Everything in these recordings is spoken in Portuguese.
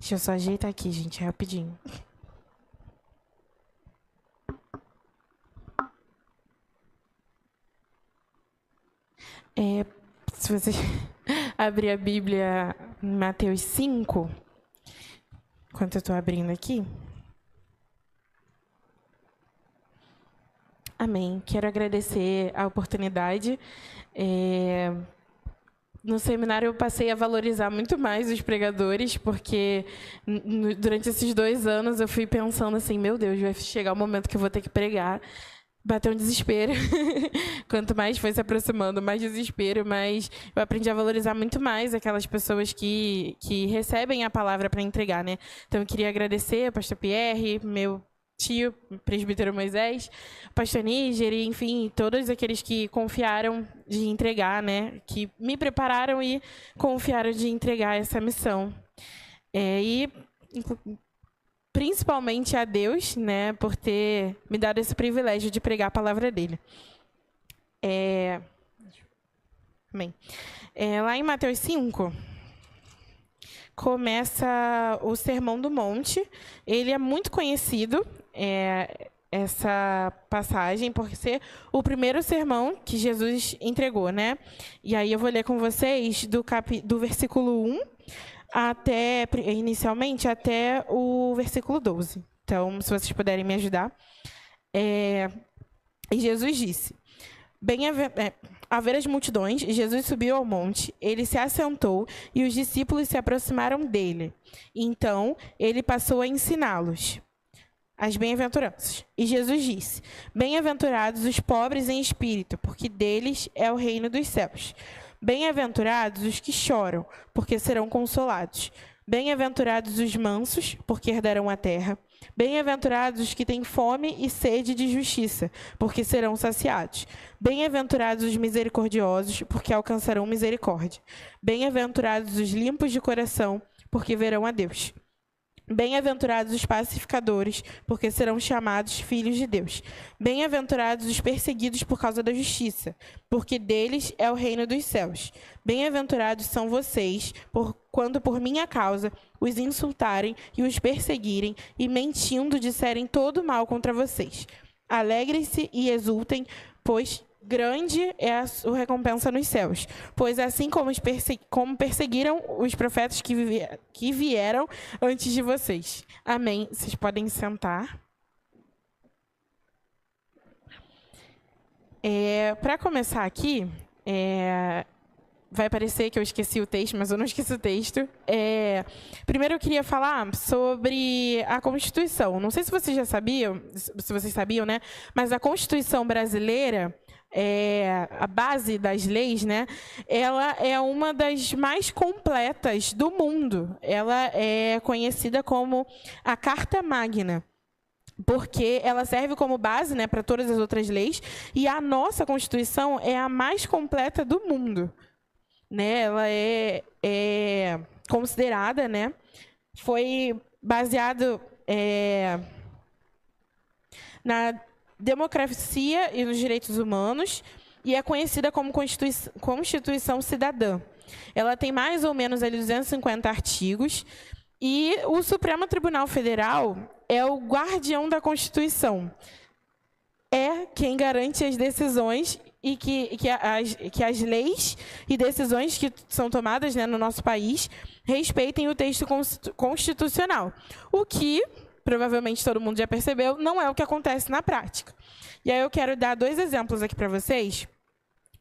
Deixa eu só ajeitar aqui, gente, rapidinho. Se você abrir a Bíblia em Mateus 5, enquanto eu estou abrindo aqui. Amém. Quero agradecer a oportunidade. No seminário eu passei a valorizar muito mais os pregadores, porque durante esses 2 anos eu fui pensando assim, meu Deus, vai chegar o momento que eu vou ter que pregar. Bateu um desespero. Quanto mais foi se aproximando, mais desespero, mas eu aprendi a valorizar muito mais aquelas pessoas que recebem a palavra para entregar, né? Então eu queria agradecer ao pastor Pierre, meu tio, presbítero Moisés, pastor Níger, enfim, todos aqueles que confiaram de entregar, né? Que me prepararam e confiaram de entregar essa missão. Principalmente a Deus, né, por ter me dado esse privilégio de pregar a palavra dele. Amém. Lá em Mateus 5, começa o Sermão do Monte. Ele é muito conhecido, essa passagem, por ser o primeiro sermão que Jesus entregou, né? E aí eu vou ler com vocês do versículo 1 inicialmente até o versículo 12. Então, se vocês puderem me ajudar. E Jesus disse, ao ver as multidões, Jesus subiu ao monte, ele se assentou e os discípulos se aproximaram dele. Então, ele passou a ensiná-los as bem-aventuranças. E Jesus disse, bem-aventurados os pobres em espírito, porque deles é o reino dos céus. Bem-aventurados os que choram, porque serão consolados. Bem-aventurados os mansos, porque herdarão a terra. Bem-aventurados os que têm fome e sede de justiça, porque serão saciados. Bem-aventurados os misericordiosos, porque alcançarão misericórdia. Bem-aventurados os limpos de coração, porque verão a Deus. Bem-aventurados os pacificadores, porque serão chamados filhos de Deus. Bem-aventurados os perseguidos por causa da justiça, porque deles é o reino dos céus. Bem-aventurados são vocês, quando por minha causa os insultarem e os perseguirem, e mentindo disserem todo mal contra vocês. Alegrem-se e exultem, pois grande é a sua recompensa nos céus. Pois assim como perseguiram os profetas que vieram antes de vocês. Amém. Vocês podem sentar. Para começar aqui, vai parecer que eu esqueci o texto, mas eu não esqueci o texto. Primeiro eu queria falar sobre a Constituição. Não sei se vocês já sabiam, se vocês sabiam, né? Mas a Constituição brasileira, a base das leis, né? Ela é uma das mais completas do mundo. Ela é conhecida como a Carta Magna, porque ela serve como base, né, para todas as outras leis, e a nossa Constituição é a mais completa do mundo, né? Ela é considerada, né? Foi baseado na democracia e nos direitos humanos, e é conhecida como Constituição Cidadã. Ela tem mais ou menos ali 250 artigos, e o Supremo Tribunal Federal é o guardião da Constituição. É quem garante as decisões e que as leis e decisões que são tomadas, né, no nosso país respeitem o texto constitucional. O que, provavelmente todo mundo já percebeu, não é o que acontece na prática. E aí eu quero dar 2 exemplos aqui para vocês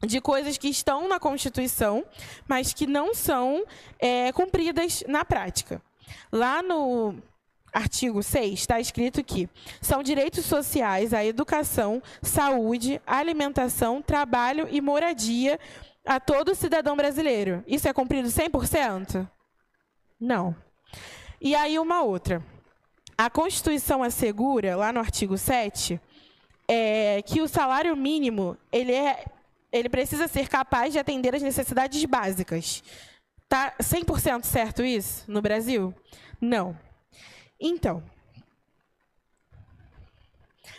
de coisas que estão na Constituição, mas que não são cumpridas na prática. Lá no artigo 6 está escrito que são direitos sociais a educação, saúde, alimentação, trabalho e moradia a todo cidadão brasileiro. Isso é cumprido 100%? Não. E aí uma outra. A Constituição assegura, lá no artigo 7, que o salário mínimo ele precisa ser capaz de atender as necessidades básicas. Tá 100% certo isso no Brasil? Não. Então,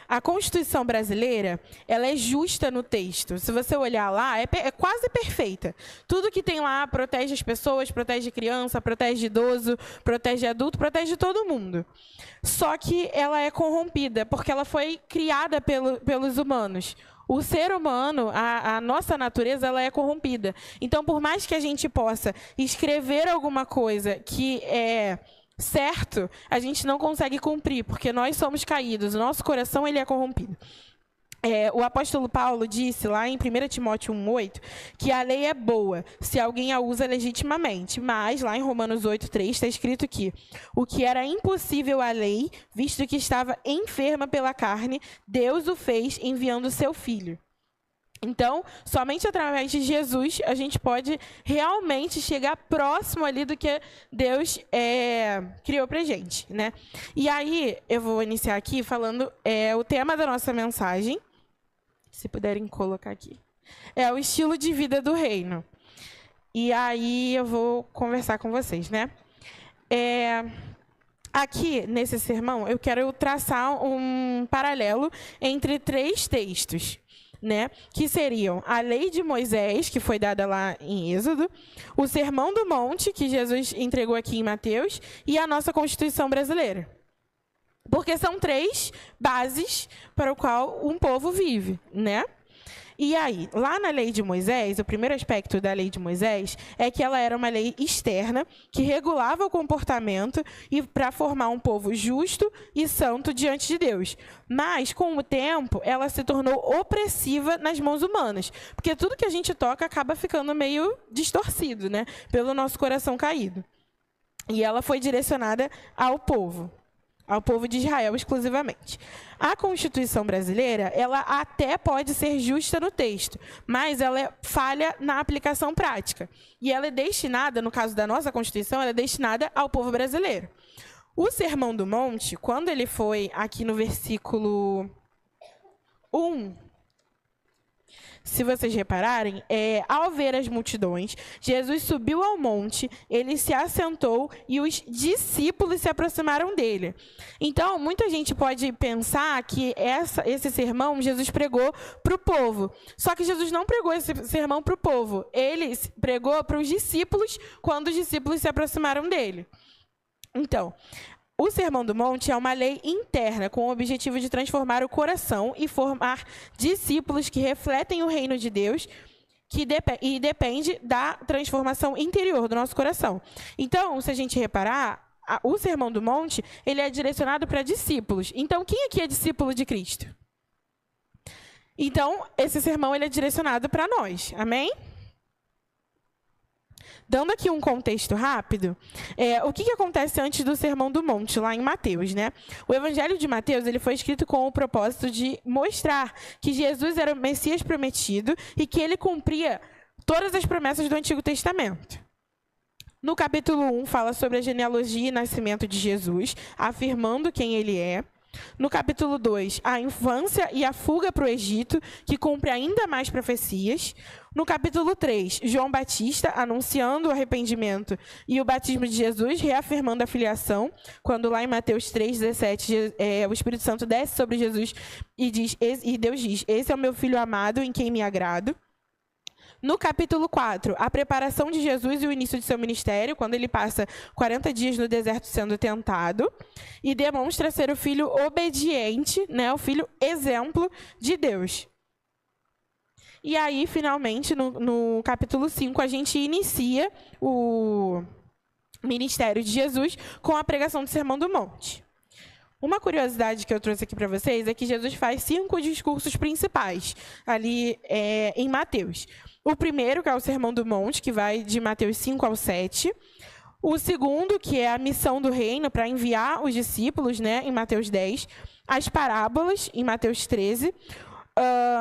A Constituição brasileira, ela é justa no texto. Se você olhar lá, é quase perfeita. Tudo que tem lá protege as pessoas, protege criança, protege idoso, protege adulto, protege todo mundo. Só que ela é corrompida, porque ela foi criada pelos humanos. O ser humano, a nossa natureza, ela é corrompida. Então, por mais que a gente possa escrever alguma coisa que é certo, a gente não consegue cumprir, porque nós somos caídos, o nosso coração ele é corrompido. O apóstolo Paulo disse lá em 1 Timóteo 1,8 que a lei é boa se alguém a usa legitimamente, mas lá em Romanos 8,3 está escrito que o que era impossível à lei, visto que estava enferma pela carne, Deus o fez enviando o seu Filho. Então, somente através de Jesus a gente pode realmente chegar próximo ali do que Deus criou pra gente, né? E aí, eu vou iniciar aqui falando o tema da nossa mensagem, se puderem colocar aqui, é o estilo de vida do reino. E aí eu vou conversar com vocês, né? Aqui, nesse sermão, eu quero traçar um paralelo entre 3 textos, né, que seriam a lei de Moisés, que foi dada lá em Êxodo, o Sermão do Monte, que Jesus entregou aqui em Mateus, e a nossa Constituição brasileira. Porque são 3 bases para o qual um povo vive, né? E aí, lá na lei de Moisés, o primeiro aspecto da lei de Moisés é que ela era uma lei externa que regulava o comportamento e para formar um povo justo e santo diante de Deus. Mas, com o tempo, ela se tornou opressiva nas mãos humanas, porque tudo que a gente toca acaba ficando meio distorcido, né, pelo nosso coração caído. E ela foi direcionada ao povo de Israel exclusivamente. A Constituição brasileira, ela até pode ser justa no texto, mas ela é falha na aplicação prática. E ela é destinada, no caso da nossa Constituição, ela é destinada ao povo brasileiro. O Sermão do Monte, quando ele foi aqui no versículo 1, se vocês repararem, ao ver as multidões, Jesus subiu ao monte, ele se assentou e os discípulos se aproximaram dele. Então, muita gente pode pensar que esse sermão Jesus pregou para o povo. Só que Jesus não pregou esse sermão para o povo. Ele pregou para os discípulos quando os discípulos se aproximaram dele. Então, o Sermão do Monte é uma lei interna com o objetivo de transformar o coração e formar discípulos que refletem o reino de Deus e depende da transformação interior do nosso coração. Então, se a gente reparar, o Sermão do Monte ele é direcionado para discípulos. Então, quem aqui é discípulo de Cristo? Então, esse sermão ele é direcionado para nós. Amém? Dando aqui um contexto rápido, o que acontece antes do Sermão do Monte, lá em Mateus, né? O Evangelho de Mateus ele foi escrito com o propósito de mostrar que Jesus era o Messias prometido e que ele cumpria todas as promessas do Antigo Testamento. No capítulo 1, fala sobre a genealogia e nascimento de Jesus, afirmando quem ele é. No capítulo 2, a infância e a fuga para o Egito, que cumpre ainda mais profecias. No capítulo 3, João Batista anunciando o arrependimento e o batismo de Jesus, reafirmando a filiação, quando lá em Mateus 3,17, o Espírito Santo desce sobre Jesus e Deus diz, esse é o meu filho amado em quem me agrado. No capítulo 4, a preparação de Jesus e o início de seu ministério, quando ele passa 40 dias no deserto sendo tentado, e demonstra ser o filho obediente, né, o filho exemplo de Deus. E aí, finalmente, no capítulo 5, a gente inicia o ministério de Jesus com a pregação do Sermão do Monte. Uma curiosidade que eu trouxe aqui para vocês é que Jesus faz 5 discursos principais ali em Mateus. O primeiro, que é o Sermão do Monte, que vai de Mateus 5 ao 7. O segundo, que é a missão do reino, para enviar os discípulos, né, em Mateus 10. As parábolas, em Mateus 13.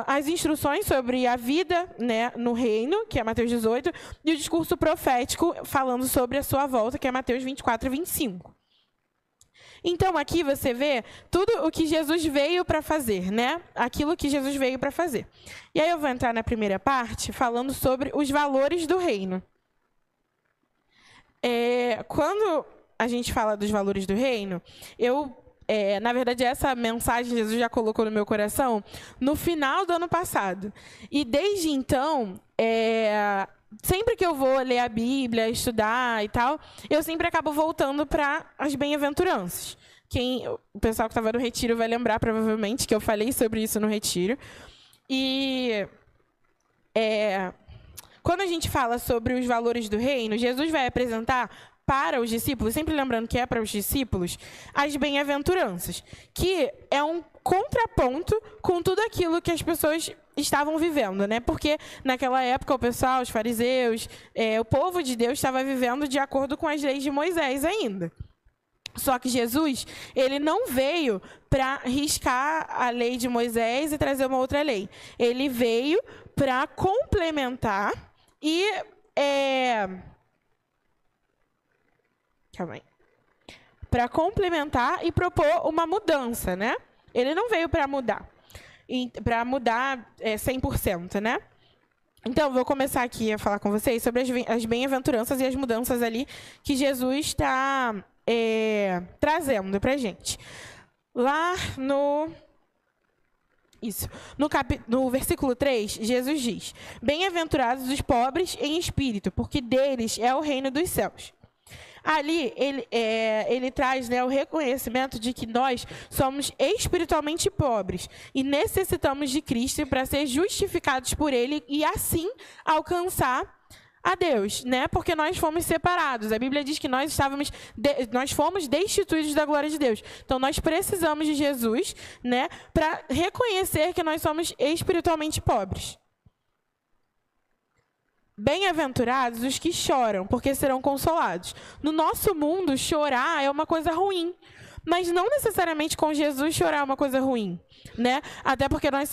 As instruções sobre a vida, né, no reino, que é Mateus 18. E o discurso profético, falando sobre a sua volta, que é Mateus 24 e 25. Então, aqui você vê tudo o que Jesus veio para fazer, né? Aquilo que Jesus veio para fazer. E aí eu vou entrar na primeira parte falando sobre os valores do reino. Quando a gente fala dos valores do reino, eu na verdade, essa mensagem Jesus já colocou no meu coração no final do ano passado. E desde então, sempre que eu vou ler a Bíblia, estudar e tal, eu sempre acabo voltando para as bem-aventuranças. O pessoal que estava no retiro vai lembrar, provavelmente, que eu falei sobre isso no retiro. E quando a gente fala sobre os valores do reino, Jesus vai apresentar para os discípulos, sempre lembrando que é para os discípulos, as bem-aventuranças, que é um contraponto com tudo aquilo que as pessoas estavam vivendo, né? Porque naquela época o pessoal, os fariseus, o povo de Deus estava vivendo de acordo com as leis de Moisés ainda. Só que Jesus, ele não veio para riscar a lei de Moisés e trazer uma outra lei. Ele veio para complementar e para complementar e propor uma mudança, né? Ele não veio para mudar 100%, né? Então, vou começar aqui a falar com vocês sobre as bem-aventuranças e as mudanças ali que Jesus está trazendo para a gente. Lá no versículo 3, Jesus diz: bem-aventurados os pobres em espírito, porque deles é o reino dos céus. Ali, ele traz, né, o reconhecimento de que nós somos espiritualmente pobres e necessitamos de Cristo para ser justificados por Ele e, assim, alcançar a Deus, né? Porque nós fomos separados. A Bíblia diz que nós fomos destituídos da glória de Deus. Então, nós precisamos de Jesus, né, para reconhecer que nós somos espiritualmente pobres. Bem-aventurados os que choram, porque serão consolados. No nosso mundo, chorar é uma coisa ruim. Mas não necessariamente com Jesus chorar é uma coisa ruim, né? Até porque nós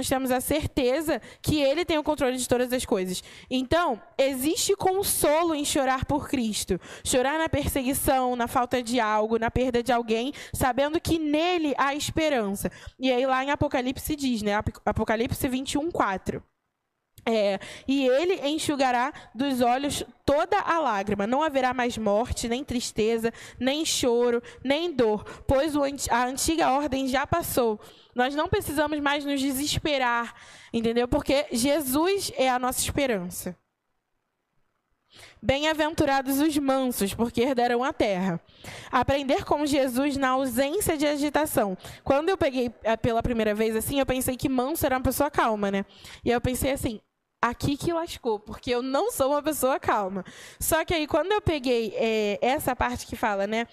temos a certeza que Ele tem o controle de todas as coisas. Então, existe consolo em chorar por Cristo. Chorar na perseguição, na falta de algo, na perda de alguém, sabendo que nele há esperança. E aí lá em Apocalipse diz, né? Apocalipse 21:4. E ele enxugará dos olhos toda a lágrima. Não haverá mais morte, nem tristeza, nem choro, nem dor, pois a antiga ordem já passou. Nós não precisamos mais nos desesperar, entendeu? Porque Jesus é a nossa esperança. Bem-aventurados os mansos, porque herdarão a terra. Aprender com Jesus na ausência de agitação. Quando eu peguei pela primeira vez, assim, eu pensei que manso era uma pessoa calma, né? E eu pensei assim, aqui que lascou, porque eu não sou uma pessoa calma. Só que aí, quando eu peguei essa parte que fala, né?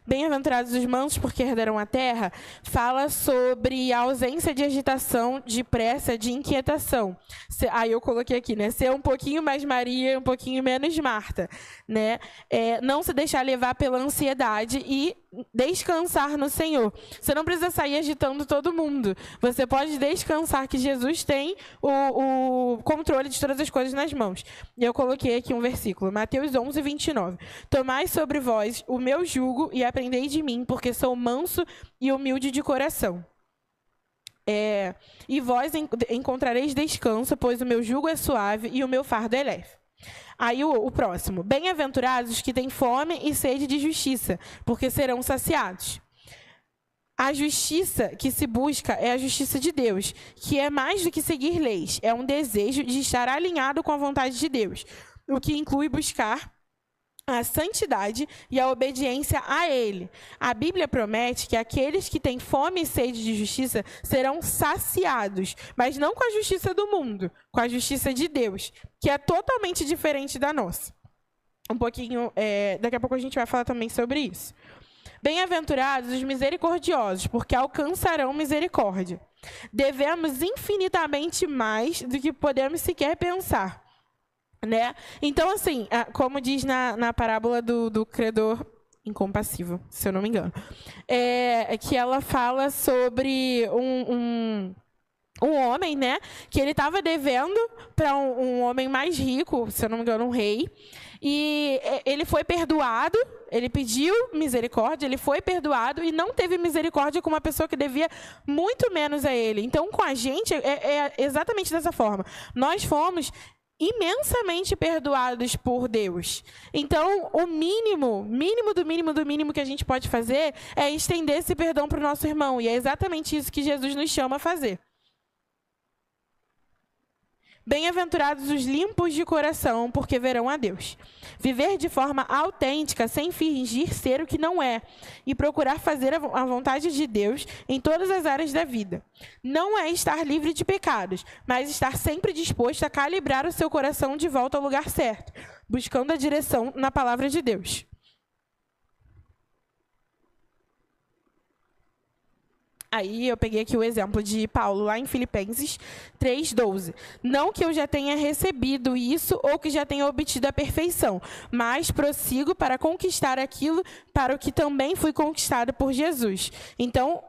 Bem-aventurados os mansos, porque herdarão a terra, fala sobre a ausência de agitação, de pressa, de inquietação. Aí eu coloquei aqui, né? Ser um pouquinho mais Maria e um pouquinho menos Marta, né? Não se deixar levar pela ansiedade e descansar no Senhor. Você não precisa sair agitando todo mundo. Você pode descansar que Jesus tem o controle de todas as coisas nas mãos. E eu coloquei aqui um versículo, Mateus 11:29. Tomai sobre vós o meu jugo e aprendei de mim, porque sou manso e humilde de coração. E vós encontrareis descanso, pois o meu jugo é suave e o meu fardo é leve. Aí o próximo. Bem-aventurados os que têm fome e sede de justiça, porque serão saciados. A justiça que se busca é a justiça de Deus, que é mais do que seguir leis. É um desejo de estar alinhado com a vontade de Deus, o que inclui buscar a santidade e a obediência a Ele. A Bíblia promete que aqueles que têm fome e sede de justiça serão saciados, mas não com a justiça do mundo, com a justiça de Deus, que é totalmente diferente da nossa. Um pouquinho, daqui a pouco a gente vai falar também sobre isso. Bem-aventurados os misericordiosos, porque alcançarão misericórdia. Devemos infinitamente mais do que podemos sequer pensar. Né? Então, assim, como diz na parábola do credor incompassível, se eu não me engano, que ela fala sobre um homem, né, que ele estava devendo para um homem mais rico, se eu não me engano, um rei, e ele foi perdoado, Ele pediu misericórdia, ele foi perdoado e não teve misericórdia com uma pessoa que devia muito menos a ele. Então, com a gente, é exatamente dessa forma. Nós fomos imensamente perdoados por Deus. Então, o mínimo do mínimo que a gente pode fazer é estender esse perdão para o nosso irmão. E é exatamente isso que Jesus nos chama a fazer. Bem-aventurados os limpos de coração, porque verão a Deus. Viver de forma autêntica, sem fingir ser o que não é, e procurar fazer a vontade de Deus em todas as áreas da vida. Não é estar livre de pecados, mas estar sempre disposto a calibrar o seu coração de volta ao lugar certo, buscando a direção na palavra de Deus. Aí eu peguei aqui o exemplo de Paulo, lá em Filipenses 3:12. Não que eu já tenha recebido isso ou que já tenha obtido a perfeição, mas prossigo para conquistar aquilo para o que também fui conquistado por Jesus. Então,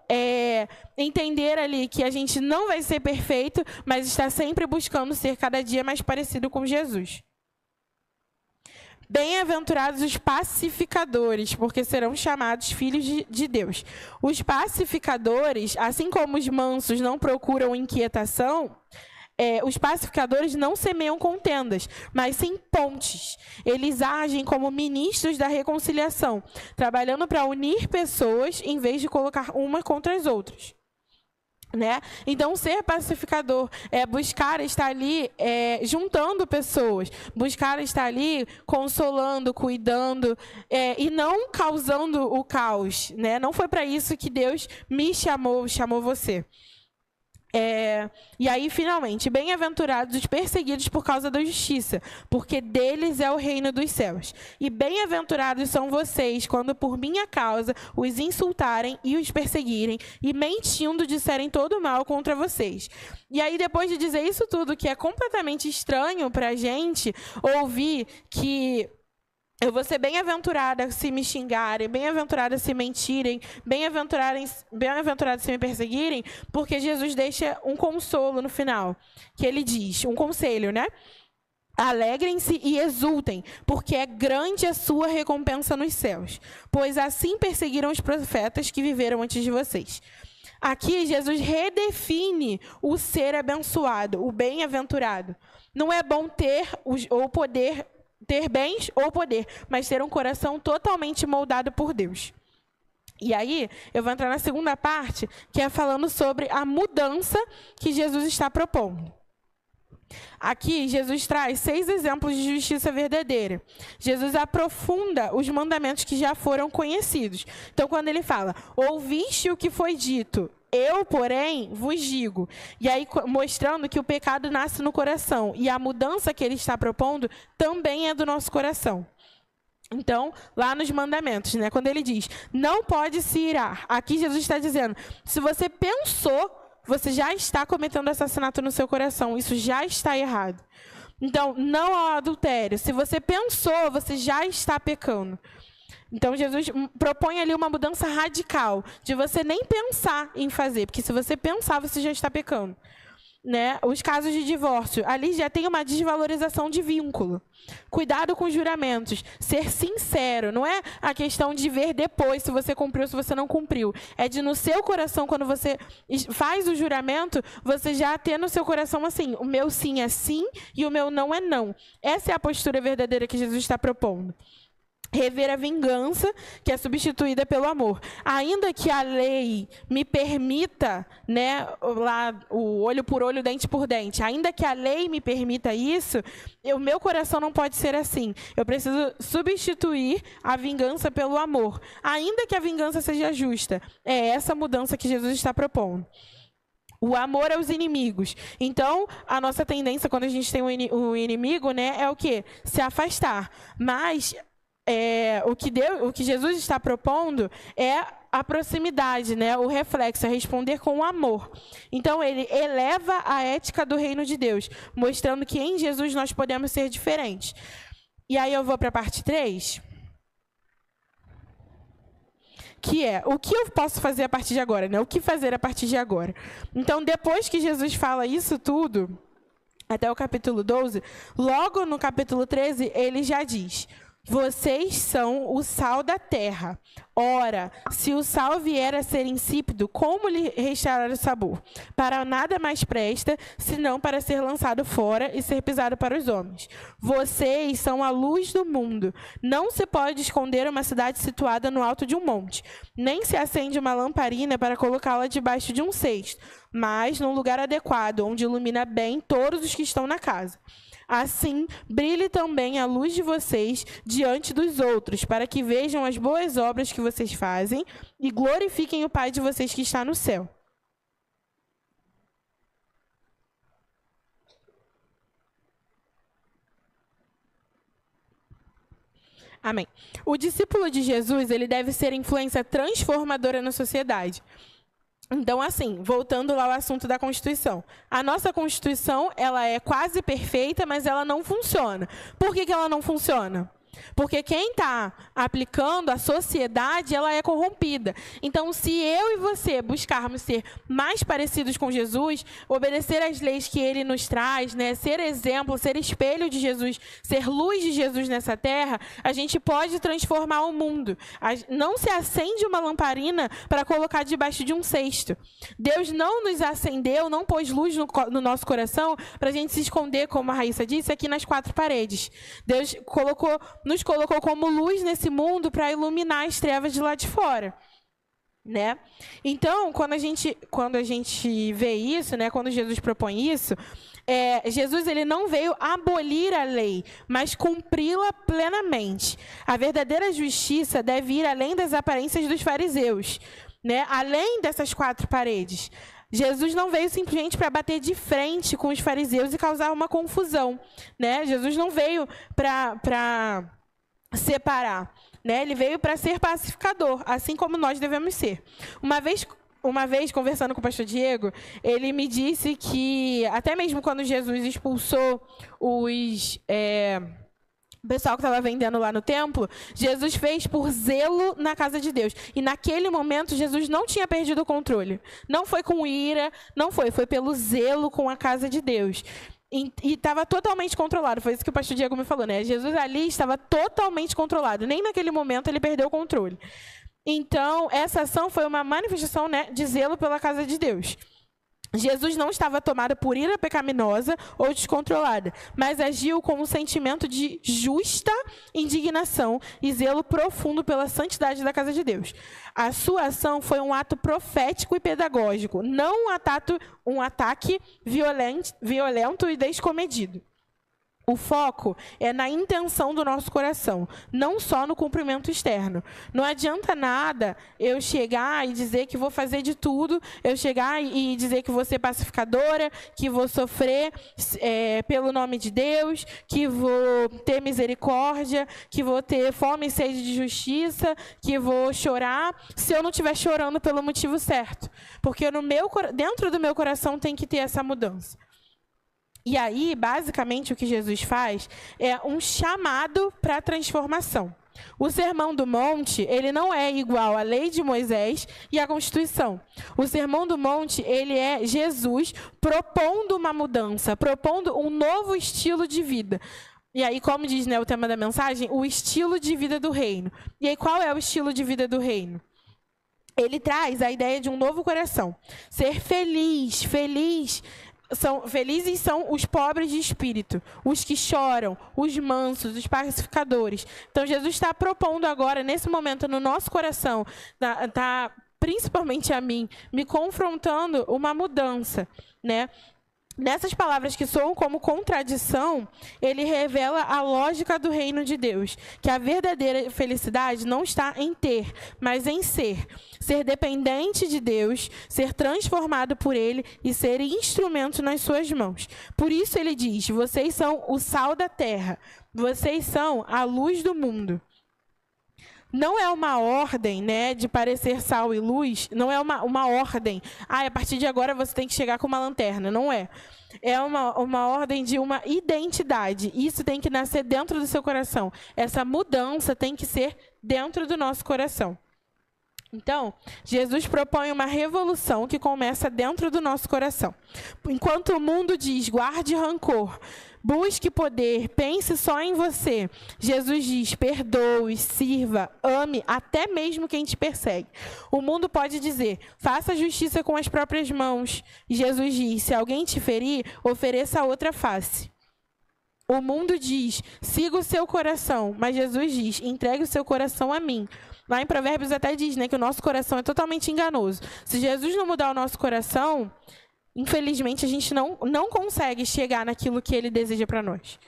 entender ali que a gente não vai ser perfeito, mas está sempre buscando ser cada dia mais parecido com Jesus. Bem-aventurados os pacificadores, porque serão chamados filhos de Deus. Os pacificadores, assim como os mansos não procuram inquietação, os pacificadores não semeiam contendas, mas sim pontes. Eles agem como ministros da reconciliação, trabalhando para unir pessoas em vez de colocar uma contra as outras. Né? Então, ser pacificador é buscar estar ali juntando pessoas, buscar estar ali consolando, cuidando e não causando o caos. Né? Não foi para isso que Deus me chamou você. E aí, finalmente, bem-aventurados os perseguidos por causa da justiça, porque deles é o reino dos céus. E bem-aventurados são vocês, quando por minha causa os insultarem e os perseguirem, e mentindo disserem todo mal contra vocês. E aí, depois de dizer isso tudo, que é completamente estranho para a gente ouvir que eu vou ser bem-aventurada se me xingarem, bem-aventurada se mentirem, bem-aventurada se me perseguirem, porque Jesus deixa um consolo no final, que ele diz, um conselho, né? Alegrem-se e exultem, porque é grande a sua recompensa nos céus, pois assim perseguiram os profetas que viveram antes de vocês. Aqui, Jesus redefine o ser abençoado, o bem-aventurado. Não é bom ter ou poder ter bens ou poder, mas ter um coração totalmente moldado por Deus. E aí, eu vou entrar na segunda parte, que é falando sobre a mudança que Jesus está propondo. Aqui, Jesus traz 6 exemplos de justiça verdadeira. Jesus aprofunda os mandamentos que já foram conhecidos. Então, quando ele fala, ouviste o que foi dito, eu, porém, vos digo. E aí, mostrando que o pecado nasce no coração. E a mudança que ele está propondo também é do nosso coração. Então, lá nos mandamentos, né, quando ele diz, não pode se irar. Aqui Jesus está dizendo, se você pensou, você já está cometendo assassinato no seu coração. Isso já está errado. Então, não ao adultério. Se você pensou, você já está pecando. Então, Jesus propõe ali uma mudança radical, de você nem pensar em fazer, porque se você pensar, você já está pecando. Né? Os casos de divórcio, ali já tem uma desvalorização de vínculo. Cuidado com os juramentos, ser sincero, não é a questão de ver depois se você cumpriu ou se você não cumpriu. É de no seu coração, quando você faz o juramento, você já ter no seu coração assim, o meu sim é sim e o meu não é não. Essa é a postura verdadeira que Jesus está propondo. Rever a vingança, que é substituída pelo amor. Ainda que a lei me permita, né, lá, o olho por olho, dente por dente, ainda que a lei me permita isso, o meu coração não pode ser assim. Eu preciso substituir a vingança pelo amor. Ainda que a vingança seja justa. É essa mudança que Jesus está propondo. O amor aos inimigos. Então, a nossa tendência, quando a gente tem um inimigo, né, é o quê? Se afastar. Mas o que Jesus está propondo é a proximidade, né? O reflexo, é responder com amor. Então, ele eleva a ética do reino de Deus, mostrando que em Jesus nós podemos ser diferentes. E aí eu vou para a parte 3, que é o que eu posso fazer a partir de agora, né? O que fazer a partir de agora. Então, depois que Jesus fala isso tudo, até o capítulo 12, logo no capítulo 13, ele já diz, Vocês são o sal da terra. Ora, se o sal vier a ser insípido, como lhe restaurar o sabor? Para nada mais presta, senão para ser lançado fora e ser pisado para os homens. Vocês são a luz do mundo. Não se pode esconder uma cidade situada no alto de um monte, nem se acende uma lamparina para colocá-la debaixo de um cesto, mas num lugar adequado, onde ilumina bem todos os que estão na casa. Assim, brilhe também a luz de vocês diante dos outros, para que vejam as boas obras que vocês fazem e glorifiquem o Pai de vocês que está no céu. Amém. O discípulo de Jesus, ele deve ser influência transformadora na sociedade. Então, assim, voltando lá ao assunto da Constituição. A nossa Constituição, ela é quase perfeita, mas ela não funciona. Por que ela não funciona? Porque quem está aplicando a sociedade, ela é corrompida. Então, se eu e você buscarmos ser mais parecidos com Jesus, obedecer às leis que ele nos traz, né, ser exemplo, ser espelho de Jesus, ser luz de Jesus nessa terra, a gente pode transformar o mundo. Não se acende uma lamparina para colocar debaixo de um cesto. Deus não nos acendeu, não pôs luz no nosso coração para a gente se esconder, como a Raíssa disse, aqui nas quatro paredes. Deus nos colocou como luz nesse mundo para iluminar as trevas de lá de fora, né? Então, quando a gente vê isso, né, quando Jesus propõe isso, Jesus ele não veio abolir a lei, mas cumpri-la plenamente. A verdadeira justiça deve ir além das aparências dos fariseus, né? Além dessas quatro paredes. Jesus não veio simplesmente para bater de frente com os fariseus e causar uma confusão, né? Jesus não veio para separar, né? Ele veio para ser pacificador, assim como nós devemos ser. Uma vez, conversando com o pastor Diego, ele me disse que, até mesmo quando Jesus expulsou o pessoal que estava vendendo lá no templo, Jesus fez por zelo na casa de Deus. E naquele momento, Jesus não tinha perdido o controle. Não foi com ira, foi pelo zelo com a casa de Deus. E estava totalmente controlado. Foi isso que o pastor Diego me falou, né? Jesus ali estava totalmente controlado. Nem naquele momento ele perdeu o controle. Então, essa ação foi uma manifestação, né, de zelo pela casa de Deus. Jesus não estava tomado por ira pecaminosa ou descontrolada, mas agiu com um sentimento de justa indignação e zelo profundo pela santidade da casa de Deus. A sua ação foi um ato profético e pedagógico, não um ataque violento e descomedido. O foco é na intenção do nosso coração, não só no cumprimento externo. Não adianta nada eu chegar e dizer que vou fazer de tudo, eu chegar e dizer que vou ser pacificadora, que vou sofrer pelo nome de Deus, que vou ter misericórdia, que vou ter fome e sede de justiça, que vou chorar, se eu não estiver chorando pelo motivo certo. Porque dentro do meu coração tem que ter essa mudança. E aí, basicamente, o que Jesus faz é um chamado para a transformação. O Sermão do Monte, ele não é igual à lei de Moisés e à Constituição. O Sermão do Monte, ele é Jesus propondo uma mudança, propondo um novo estilo de vida. E aí, como diz, né, o tema da mensagem, o estilo de vida do reino. E aí, qual é o estilo de vida do reino? Ele traz a ideia de um novo coração. Ser feliz. Felizes são os pobres de espírito, os que choram, os mansos, os pacificadores. Então, Jesus está propondo agora, nesse momento, no nosso coração, tá principalmente a mim, me confrontando uma mudança, né? Nessas palavras que soam como contradição, ele revela a lógica do reino de Deus, que a verdadeira felicidade não está em ter, mas em ser. Ser dependente de Deus, ser transformado por Ele e ser instrumento nas suas mãos. Por isso ele diz, vocês são o sal da terra, vocês são a luz do mundo. Não é uma ordem, né, de parecer sal e luz, não é uma ordem. A partir de agora você tem que chegar com uma lanterna. Não é. É uma ordem de uma identidade. Isso tem que nascer dentro do seu coração. Essa mudança tem que ser dentro do nosso coração. Então, Jesus propõe uma revolução que começa dentro do nosso coração. Enquanto o mundo diz, guarde rancor, busque poder, pense só em você, Jesus diz, perdoe, sirva, ame, até mesmo quem te persegue. O mundo pode dizer, faça justiça com as próprias mãos. Jesus diz, se alguém te ferir, ofereça a outra face. O mundo diz, siga o seu coração, mas Jesus diz, entregue o seu coração a mim. Lá em Provérbios até diz, né, que o nosso coração é totalmente enganoso. Se Jesus não mudar o nosso coração, infelizmente a gente não consegue chegar naquilo que ele deseja para nós.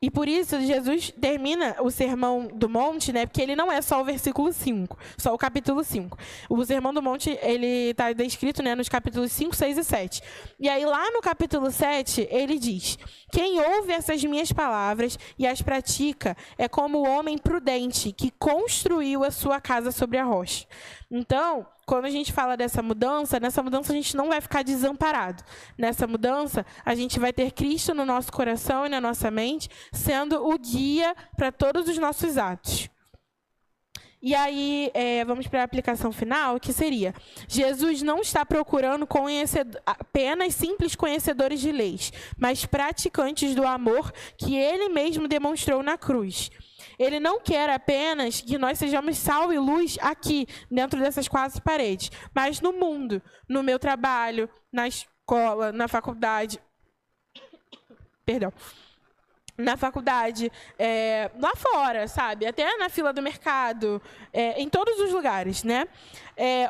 E por isso Jesus termina o Sermão do Monte, né? Porque ele não é só o versículo 5, só o capítulo 5. O Sermão do Monte, ele está descrito, né, nos capítulos 5, 6 e 7. E aí lá no capítulo 7, ele diz, quem ouve essas minhas palavras e as pratica é como o homem prudente que construiu a sua casa sobre a rocha. Então, quando a gente fala dessa mudança, nessa mudança a gente não vai ficar desamparado. Nessa mudança, a gente vai ter Cristo no nosso coração e na nossa mente, sendo o guia para todos os nossos atos. E aí, vamos para a aplicação final, que seria, Jesus não está procurando apenas simples conhecedores de leis, mas praticantes do amor que ele mesmo demonstrou na cruz. Ele não quer apenas que nós sejamos sal e luz aqui, dentro dessas 4 paredes, mas no mundo, no meu trabalho, na escola, na faculdade. Perdão. Na faculdade, lá fora, sabe? Até na fila do mercado, em todos os lugares, né?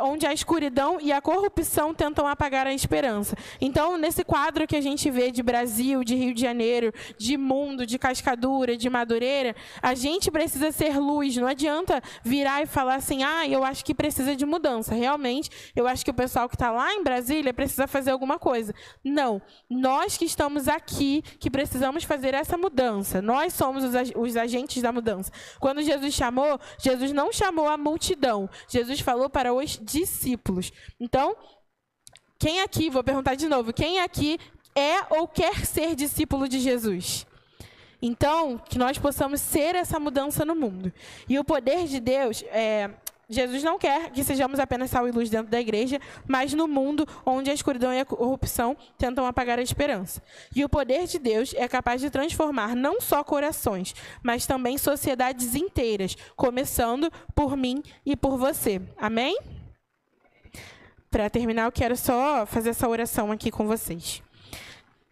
Onde a escuridão e a corrupção tentam apagar a esperança. Então, nesse quadro que a gente vê de Brasil, de Rio de Janeiro, de mundo, de Cascadura, de Madureira, a gente precisa ser luz. Não adianta virar e falar assim, eu acho que precisa de mudança. Realmente, eu acho que o pessoal que está lá em Brasília precisa fazer alguma coisa. Não. Nós que estamos aqui, que precisamos fazer essa mudança. Nós somos os agentes da mudança. Quando Jesus chamou, Jesus não chamou a multidão. Jesus falou para os discípulos. Então, quem aqui, vou perguntar de novo, quem aqui é ou quer ser discípulo de Jesus? Então, que nós possamos ser essa mudança no mundo. E o poder de Deus, Jesus não quer que sejamos apenas sal e luz dentro da igreja, mas no mundo onde a escuridão e a corrupção tentam apagar a esperança. E o poder de Deus é capaz de transformar não só corações, mas também sociedades inteiras, começando por mim e por você. Amém? Para terminar, eu quero só fazer essa oração aqui com vocês.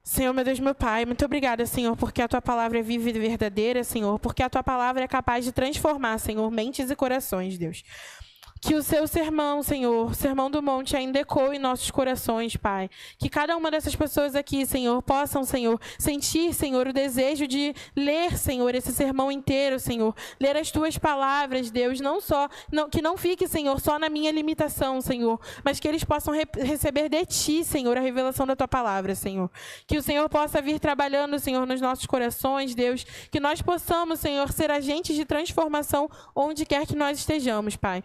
Senhor, meu Deus, meu Pai, muito obrigada, Senhor, porque a Tua palavra é viva e verdadeira, Senhor, porque a Tua palavra é capaz de transformar, Senhor, mentes e corações, Deus. Que o seu sermão, Senhor, Sermão do Monte, ainda ecoe em nossos corações, Pai. Que cada uma dessas pessoas aqui, Senhor, possam, Senhor, sentir, Senhor, o desejo de ler, Senhor, esse sermão inteiro, Senhor. Ler as Tuas palavras, Deus, que não fique, Senhor, só na minha limitação, Senhor, mas que eles possam receber de Ti, Senhor, a revelação da Tua palavra, Senhor. Que o Senhor possa vir trabalhando, Senhor, nos nossos corações, Deus. Que nós possamos, Senhor, ser agentes de transformação onde quer que nós estejamos, Pai.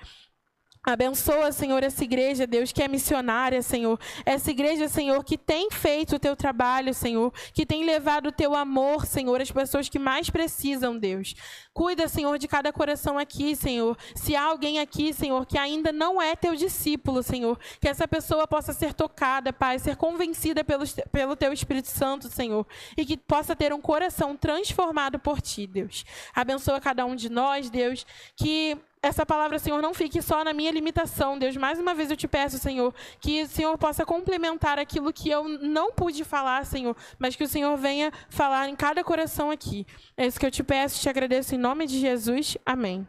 Abençoa, Senhor, essa igreja, Deus, que é missionária, Senhor. Essa igreja, Senhor, que tem feito o Teu trabalho, Senhor. Que tem levado o Teu amor, Senhor, às pessoas que mais precisam, Deus. Cuida, Senhor, de cada coração aqui, Senhor. Se há alguém aqui, Senhor, que ainda não é Teu discípulo, Senhor, que essa pessoa possa ser tocada, Pai, ser convencida pelo Teu Espírito Santo, Senhor. E que possa ter um coração transformado por Ti, Deus. Abençoa cada um de nós, Deus, que essa palavra, Senhor, não fique só na minha limitação, Deus. Mais uma vez eu Te peço, Senhor, que o Senhor possa complementar aquilo que eu não pude falar, Senhor, mas que o Senhor venha falar em cada coração aqui. É isso que eu Te peço, Te agradeço em nome de Jesus. Amém.